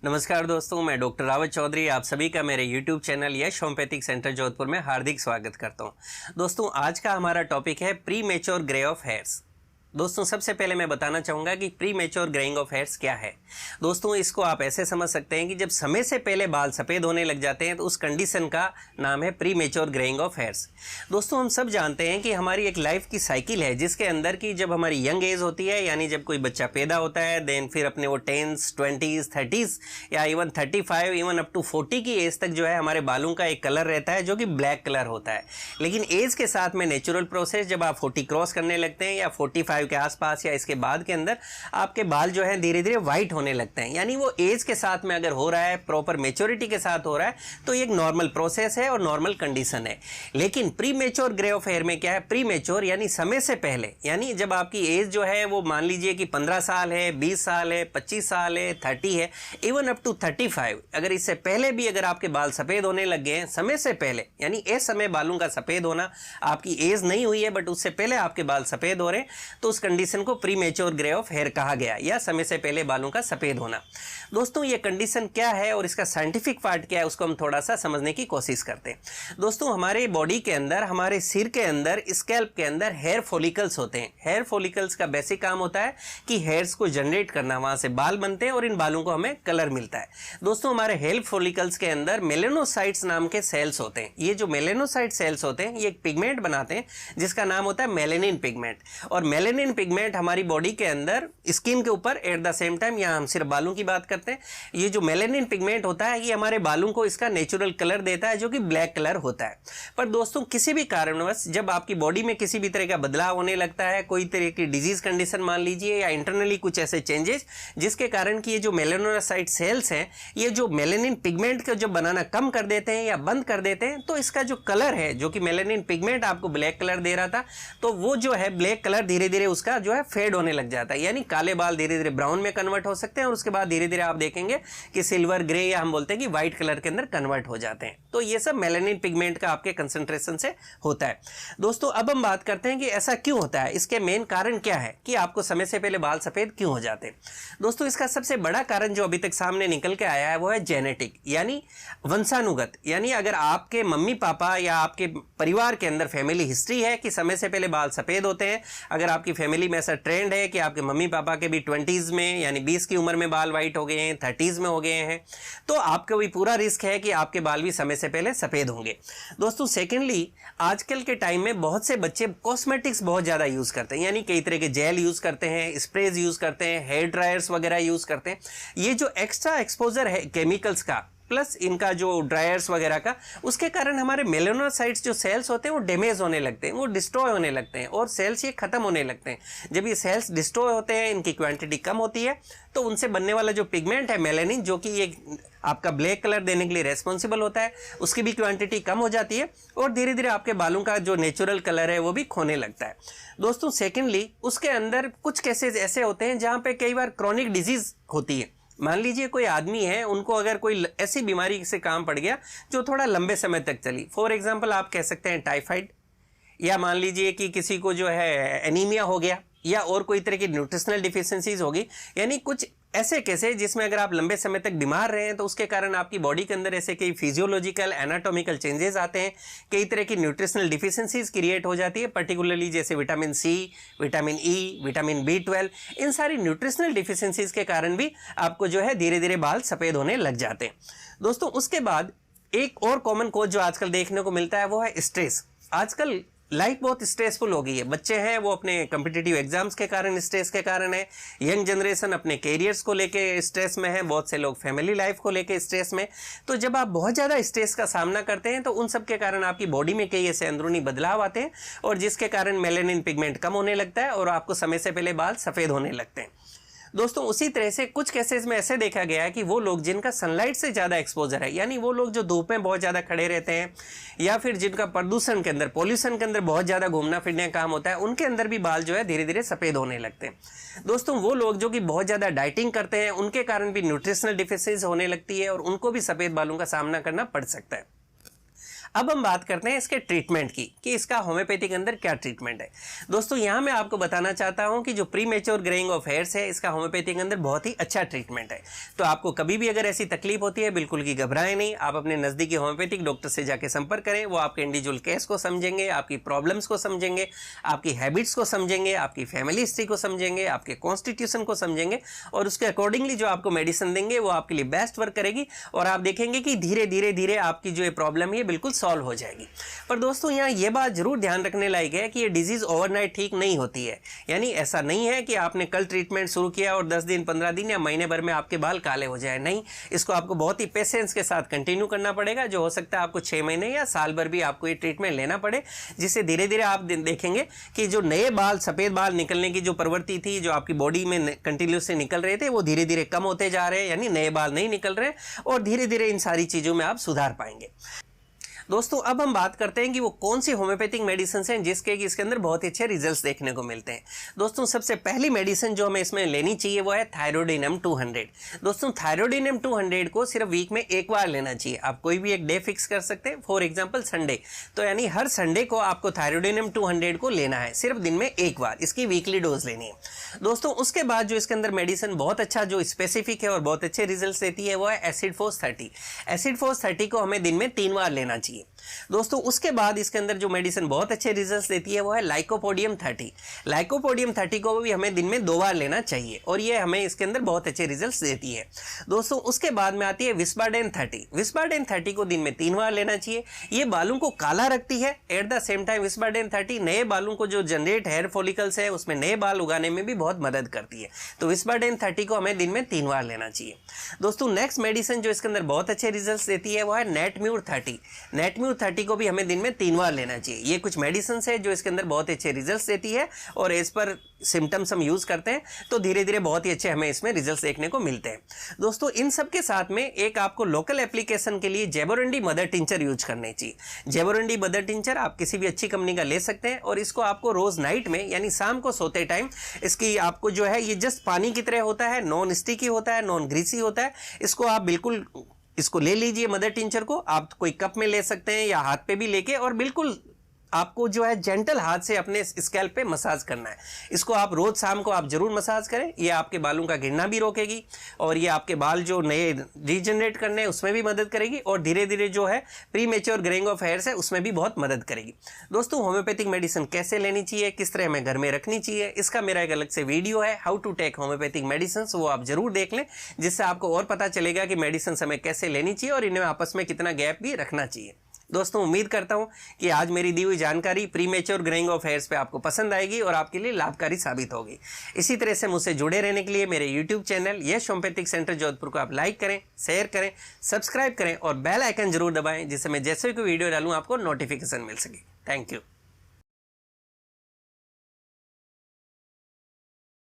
नमस्कार दोस्तों, मैं डॉक्टर रावत चौधरी आप सभी का मेरे YouTube चैनल यश होम्योपैथिक सेंटर जोधपुर में हार्दिक स्वागत करता हूं। दोस्तों, आज का हमारा टॉपिक है pre mature grey of hairs. दोस्तों, सबसे पहले मैं बताना चाहूँगा कि pre mature greying of hairs क्या है। दोस्तों, इसको आप ऐसे समझ सकते हैं कि जब समय से पहले बाल सफ़ेद होने लग जाते हैं तो उस कंडीशन का नाम है pre mature greying of hairs. दोस्तों, हम सब जानते हैं कि हमारी एक लाइफ की साइकिल है जिसके अंदर की जब हमारी यंग एज होती है, यानी जब कोई बच्चा पैदा होता है, देन फिर अपने वो 10s, 20s, 30s या इवन 35 इवन अप टू 40 की एज तक जो है हमारे बालों का एक कलर रहता है जो कि ब्लैक कलर होता है। लेकिन एज के साथ में नेचुरल प्रोसेस जब आप 40 क्रॉस करने लगते हैं या 45 के आसपास या इसके बाद के अंदर आपके बाल जो है धीरे धीरे व्हाइट होने लगते हैं। यानी वो एज के साथ में अगर हो रहा है, प्रॉपर मेच्योरिटी के साथ हो रहा है, तो ये एक नॉर्मल प्रोसेस है और नॉर्मल कंडीशन है। लेकिन premature grey of hair में क्या है, प्री मैच्योर यानी समय से पहले, यानी जब आपकी एज जो है वो मान लीजिए कि 15 साल है, 20 साल है, 25 साल है, 30 है, इवन अप टू 35, अगर इससे पहले भी अगर आपके बाल सफ़ेद होने लग गए हैं समय से पहले, यानी इस समय बालों का सफ़ेद होना, आपकी एज नहीं हुई है बट उससे पहले आपके बाल सफ़ेद हो रहे हैं, तो उस कंडीशन को premature grey of hair कहा गया, या समय से पहले बालों का सफ़ेद होना। दोस्तों, ये कंडीशन क्या है और इसका साइंटिफिक पार्ट क्या है उसको हम थोड़ा सा समझने की कोशिश करते हैं। दोस्तों, हमारे बॉडी के अंदर, हमारे सिर के अंदर, स्कैल्प के अंदर हेयर फॉलिकल्स होते हैं। हेयर फॉलिकल्स का बेसिक काम होता है कि हेयर्स को जनरेट करना, वहां से बाल बनते हैं और इन बालों को हमें कलर मिलता है। दोस्तों, हमारे हेयर फॉलिकल्स के अंदर मेलेनोसाइट्स नाम के सेल्स होते हैं। ये जो मेलेनोसाइट सेल्स होते हैं ये एक पिगमेंट बनाते हैं जिसका नाम होता है मेलेनिन पिगमेंट। और मेलेनिन पिगमेंट हमारी बॉडी के अंदर स्किन के ऊपर एट द सेम टाइम, यहाँ हम सिर्फ बालों की बात करते हैं, ये जो मेलेनिन पिगमेंट होता है ये हमारे बालों को इसका नेचुरल कलर देता है जो कि ब्लैक कलर होता है। पर दोस्तों, किसी भी कारणवश जब आपकी बॉडी में किसी भी तरह का बदलाव होने लगता है, कोई तरह की डिजीज कंडीशन मान लीजिए या इंटरनली कुछ ऐसे चेंजेस जिसके कारण कि ये जो मेलेनोसाइट सेल्स हैं ये जो मेलेनिन पिगमेंट का जो बनाना कम कर देते हैं या बंद कर देते हैं, तो इसका जो कलर है, जो कि मेलेनिन पिगमेंट आपको ब्लैक कलर दे रहा था, तो वो जो है ब्लैक कलर धीरे धीरे उसका जो है फेड होने लग जाता है। यानी काले बाल धीरे धीरे ब्राउन में कन्वर्ट हो सकते हैं और उसके बाद धीरे धीरे आप देखेंगे कि सिल्वर ग्रे या हम बोलते हैं कि व्हाइट कलर के अंदर कन्वर्ट हो जाते हैं। तो ये सब मेलेनिन पिगमेंट का आपके कंसंट्रेशन से होता है। दोस्तों, अब हम बात करते हैं कि ऐसा क्यों होता है, इसके मेन कारण क्या है कि आपको समय से पहले बाल सफेद क्यों हो जाते हैं। दोस्तों, इसका सबसे बड़ा कारण जो अभी तक सामने निकल के आया है वो है जेनेटिक, यानी वंशानुगत। यानी अगर आपके मम्मी पापा या आपके परिवार के अंदर फैमिली हिस्ट्री है कि समय से पहले बाल सफेद होते हैं, अगर आपकी फैमिली में ऐसा ट्रेंड है कि आपके मम्मी पापा के भी 20s में यानी 20 की उम्र में बाल वाइट हो गए हैं, 30s में हो गए हैं, तो आपको भी पूरा रिस्क है कि आपके बाल भी समय से पहले सफेद होंगे। दोस्तों, सेकेंडली, आजकल के टाइम में बहुत से बच्चे कॉस्मेटिक्स बहुत ज़्यादा यूज़ करते हैं, यानी कई तरह के जेल यूज़ करते हैं, स्प्रेज यूज़ करते हैं, हेयर ड्रायर्स वगैरह यूज़ करते हैं। ये जो एक्स्ट्रा एक्सपोजर है केमिकल्स का प्लस इनका जो ड्रायर्स वगैरह का, उसके कारण हमारे मेलेनोसाइट्स जो सेल्स होते हैं वो डैमेज होने लगते हैं, वो डिस्ट्रॉय होने लगते हैं और सेल्स ये खत्म होने लगते हैं। जब ये सेल्स डिस्ट्रॉय होते हैं, इनकी क्वांटिटी कम होती है, तो उनसे बनने वाला जो पिगमेंट है मेलेनिन, जो कि ये आपका ब्लैक कलर देने के लिए रेस्पॉन्सिबल होता है, उसकी भी क्वांटिटी कम हो जाती है और धीरे धीरे आपके बालों का जो नेचुरल कलर है वो भी खोने लगता है। दोस्तों, सेकेंडली, उसके अंदर कुछ केसेस ऐसे होते हैं जहाँ पे कई बार क्रॉनिक डिजीज होती है। मान लीजिए कोई आदमी है, उनको अगर कोई ऐसी बीमारी से काम पड़ गया जो थोड़ा लंबे समय तक चली, फॉर एग्जांपल आप कह सकते हैं टाइफाइड, या मान लीजिए कि किसी को जो है एनीमिया हो गया, या और कोई तरह की न्यूट्रिशनल डिफिशियंसीज होगी, यानी कुछ ऐसे केसेस जिसमें अगर आप लंबे समय तक बीमार रहे हैं तो उसके कारण आपकी बॉडी के अंदर ऐसे कई फिजियोलॉजिकल एनाटॉमिकल चेंजेस आते हैं, कई तरह की न्यूट्रिशनल डिफिशियंसीज क्रिएट हो जाती है, पर्टिकुलरली जैसे vitamin C, vitamin E, vitamin B12, इन सारी न्यूट्रिशनल डिफिशियंसीज के कारण भी आपको जो है धीरे धीरे बाल सफ़ेद होने लग जाते हैं। दोस्तों, उसके बाद एक और कॉमन कॉज जो आजकल देखने को मिलता है वो है स्ट्रेस। आजकल लाइफ बहुत स्ट्रेसफुल हो गई है। बच्चे हैं वो अपने कॉम्पिटिटिव एग्जाम्स के कारण, स्ट्रेस के कारण है, यंग जनरेशन अपने कैरियर्स को लेके स्ट्रेस में है, बहुत से लोग फैमिली लाइफ को लेके स्ट्रेस में। तो जब आप बहुत ज़्यादा स्ट्रेस का सामना करते हैं तो उन सब के कारण आपकी बॉडी में कई ऐसे अंदरूनी बदलाव आते हैं और जिसके कारण मेलेनिन पिगमेंट कम होने लगता है और आपको समय से पहले बाल सफ़ेद होने लगते हैं। दोस्तों, उसी तरह से कुछ केसेस में ऐसे देखा गया है कि वो लोग जिनका सनलाइट से ज़्यादा एक्सपोजर है, यानी वो लोग जो धूप में बहुत ज़्यादा खड़े रहते हैं या फिर जिनका प्रदूषण के अंदर, पॉल्यूशन के अंदर बहुत ज़्यादा घूमना फिरने का काम होता है, उनके अंदर भी बाल जो है धीरे धीरे सफ़ेद होने लगते हैं। दोस्तों, वो लोग जो कि बहुत ज़्यादा डाइटिंग करते हैं उनके कारण भी न्यूट्रिशनल डिफिशियंसी होने लगती है और उनको भी सफ़ेद बालों का सामना करना पड़ सकता है। अब हम बात करते हैं इसके ट्रीटमेंट की कि इसका होम्योपैथी के अंदर क्या ट्रीटमेंट है। दोस्तों यहाँ मैं आपको बताना चाहता हूँ कि जो pre mature greying of hairs है इसका होम्योपैथी के अंदर बहुत ही अच्छा ट्रीटमेंट है। तो आपको कभी भी अगर ऐसी तकलीफ होती है बिल्कुल की घबराएं नहीं, आप अपने नज़दीकी होम्योपैथिक डॉक्टर से जाकर संपर्क करें। वो आपके इंडिविजुअल केस को समझेंगे, आपकी प्रॉब्लम्स को समझेंगे, आपकी हैबिट्स को समझेंगे, आपकी फैमिली हिस्ट्री को समझेंगे, आपके कॉन्स्टिट्यूशन को समझेंगे और उसके अकॉर्डिंगली जो आपको मेडिसिन देंगे वो आपके लिए बेस्ट वर्क करेगी और आप देखेंगे कि धीरे धीरे धीरे आपकी जो ये प्रॉब्लम है बिल्कुल सॉल्व हो जाएगी। पर दोस्तों यहाँ ये बात जरूर ध्यान रखने लायक है कि ये डिजीज ओवरनाइट ठीक नहीं होती है। यानी ऐसा नहीं है कि आपने कल ट्रीटमेंट शुरू किया और 10 दिन 15 दिन या महीने भर में आपके बाल काले हो जाए। नहीं, इसको आपको बहुत ही पेशेंस के साथ कंटिन्यू करना पड़ेगा। जो हो सकता है आपको 6 महीने या साल भर भी आपको ये ट्रीटमेंट लेना पड़े, जिससे धीरे धीरे आप देखेंगे कि जो नए बाल, सफेद बाल निकलने की जो प्रवृत्ति थी, जो आपकी बॉडी में कंटिन्यूसली निकल रहे थे, वो धीरे धीरे कम होते जा रहे हैं। यानी नए बाल नहीं निकल रहे और धीरे धीरे इन सारी चीजों में आप सुधार पाएंगे। दोस्तों अब हम बात करते हैं कि वो कौन सी होम्योपैथिक मेडिसिन हैं जिसके कि इसके अंदर बहुत अच्छे रिजल्ट्स देखने को मिलते हैं। दोस्तों सबसे पहली मेडिसिन जो हमें इसमें लेनी चाहिए वो है थायरोडिनम 200। दोस्तों थायरोडिनम 200 को सिर्फ वीक में एक बार लेना चाहिए। आप कोई भी एक डे फिक्स कर सकते हैं, फॉर एग्जाम्पल संडे। तो यानी हर संडे को आपको थायरोडिनम 200 को लेना है, सिर्फ दिन में एक बार। इसकी वीकली डोज लेनी है। दोस्तों उसके बाद जो इसके अंदर मेडिसिन बहुत अच्छा जो स्पेसिफिक है और बहुत अच्छे रिजल्ट देती है वो है एसिड फोर्स 30। एसिड फोर्स 30 को हमें दिन में 3 बार लेना चाहिए। दोस्तों उसके बाद इसके अंदर जो मेडिसिन बहुत अच्छे रिजल्ट्स देती है वो है लाइकोपोडियम 30। लाइकोपोडियम 30 को भी हमें दिन में 2 बार लेना चाहिए और ये हमें इसके अंदर बहुत अच्छे रिजल्ट्स देती है। दोस्तों उसके बाद में आती है विस्पाडेन 30। विस्पाडेन 30 को दिन में 3 बार लेना चाहिए। ये बालों को काला रखती है। एट द सेम टाइम विस्पाडेन 30 नए बालों को जो जनरेट हेयर फॉलिकल्स है उसमें नए बाल उगाने में भी बहुत मदद करती है। तो विस्पाडेन 30 को हमें दिन में 3 बार लेना चाहिए। दोस्तों नेक्स्ट मेडिसिन जो इसके अंदर बहुत अच्छे रिजल्ट्स देती है वो है नेटम्यूर 30। नेटम्यूर 30 को भी हमें दिन में 3 बार लेना चाहिए। ये कुछ मेडिसिन है जो इसके अंदर बहुत अच्छे रिजल्ट्स देती है और एज पर सिम्टम्स हम यूज करते हैं तो धीरे धीरे बहुत ही अच्छे हमें इसमें रिजल्ट्स देखने को मिलते हैं। दोस्तों इन सब के साथ में एक आपको लोकल एप्लीकेशन के लिए जेबोरंडी मदर टिंचर यूज करनी चाहिए। जेबोरंडी मदर टिंचर आप किसी भी अच्छी कंपनी का ले सकते हैं और इसको आपको रोज नाइट में यानी शाम को सोते टाइम इसकी आपको जो है ये जस्ट पानी की तरह होता है, नॉन स्टिकी होता है, नॉन ग्रीसी होता है। इसको आप बिल्कुल इसको ले लीजिए मदर टिंचर को। आप कोई कप में ले सकते हैं या हाथ पे भी लेके और बिल्कुल आपको जो है जेंटल हाथ से अपने स्कैल्प पे मसाज करना है। इसको आप रोज शाम को आप जरूर मसाज करें। ये आपके बालों का गिरना भी रोकेगी और ये आपके बाल जो नए रीजनरेट करने हैं उसमें भी मदद करेगी और धीरे धीरे जो है pre mature greying of hairs है उसमें भी बहुत मदद करेगी। दोस्तों होम्योपैथिक मेडिसिन कैसे लेनी चाहिए, किस तरह हमें घर में रखनी चाहिए, इसका मेरा एक अलग से वीडियो है how to take homoeopathic medicine, वो आप जरूर देख लें, जिससे आपको और पता चलेगा कि मेडिसिन हमें कैसे लेनी चाहिए और इन्हें आपस में कितना गैप भी रखना चाहिए। दोस्तों उम्मीद करता हूं कि आज मेरी दी हुई जानकारी pre mature greying of hairs पे आपको पसंद आएगी और आपके लिए लाभकारी साबित होगी। इसी तरह से मुझसे जुड़े रहने के लिए मेरे यूट्यूब चैनल यश होम्योपैथिक सेंटर जोधपुर को आप लाइक करें, शेयर करें, सब्सक्राइब करें और बेल आइकन जरूर दबाएं, जिससे मैं जैसे कोई वीडियो डालूं आपको नोटिफिकेशन मिल सके। Thank you.